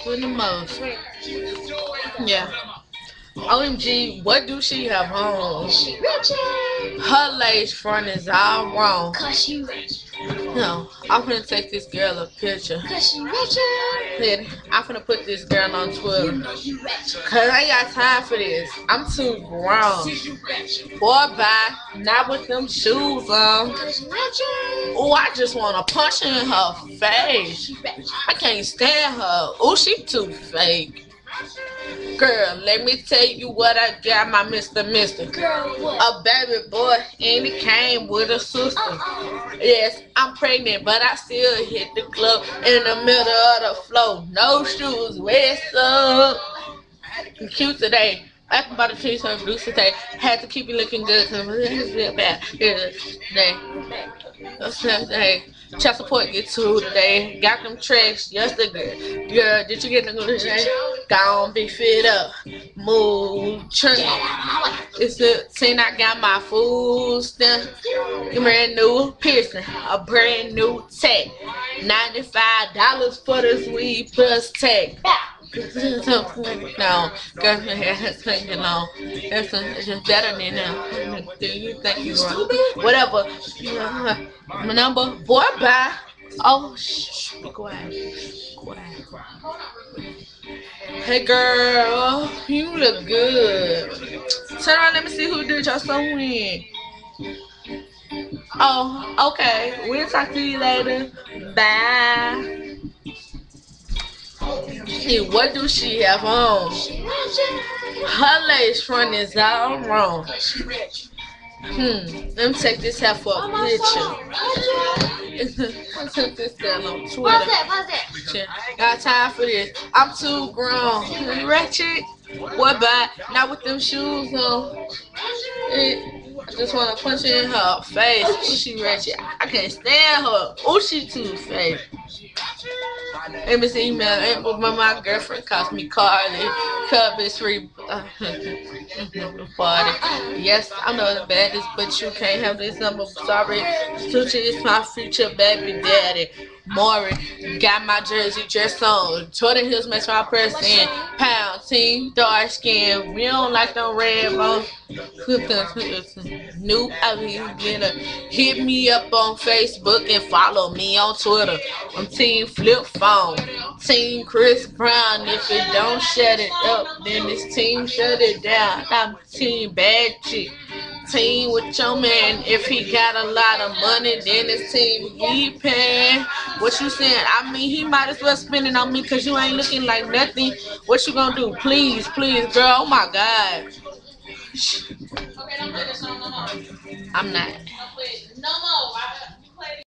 Doing the most. Yeah. OMG, what do she have on? She Ratchet. Her lace front is all wrong. Cause she Ratchet. No, I'm gonna take this girl a picture. Cause she Ratchet. I'm gonna put this girl on Twitter. You know you Ratchet. Cause I ain't got time for this. I'm too grown. You Ratchet. Boy, bye. Not with them shoes on. Cause she Ratchet. Oh, I just wanna punch her in her face. She Ratchet. I can't stand her. Oh, she too fake. Girl, let me tell you what I got, my Mister. Girl, what? A baby boy, and he came with a sister. Yes, I'm pregnant, but I still hit the club in the middle of the floor. No shoes, what's up? Cute today. I can buy the trees and blue today. Had to keep it looking good because it's real bad. Today. Child support get to today. Got them tracks yesterday. Girl, did you get them today? Gone, be fit up. Move, church. It's the scene. I got my food stamp. Brand new piercing. A brand new tech. $95 for this weed plus tech. No, girlfriend has taken on. It's just better than them. Do you think you wrong? Whatever. My number, boy, bye. Oh, shh, be quiet. Quiet. Hey, girl, you look good. Turn around, let me see who did your song with. Oh, okay. We'll talk to you later. Bye. See, what do she have on? Her lace front is all wrong. Let me take this half for a picture. I took this girl on Twitter. What's that? Got time for this. I'm too grown. Ratchet. What bye? Not with them shoes on. I just want to punch her in her face. She Ratchet. I can't stand her. Oh, she too fake. Amy's email. My girlfriend calls me Carly. Cub is free. Party. Yes, I know the baddest, but you can't have this number. Sorry. Sushi is my future baby daddy. Maury got my jersey dressed on. Jordan Hills makes my press in. Pound team, dark skin. We don't like them red bones. New beginner. Hit me up on Facebook and follow me on Twitter. I'm Team Flip Phone. Team Chris Brown. If it don't shut it up, then this team shut it down. I'm Team Bad Chick. Team with your man. If he got a lot of money, then it's team he paying. What you saying? I mean, he might as well spend it on me because you ain't looking like nothing. What you gonna do? Please, girl. Oh my God. I'm not.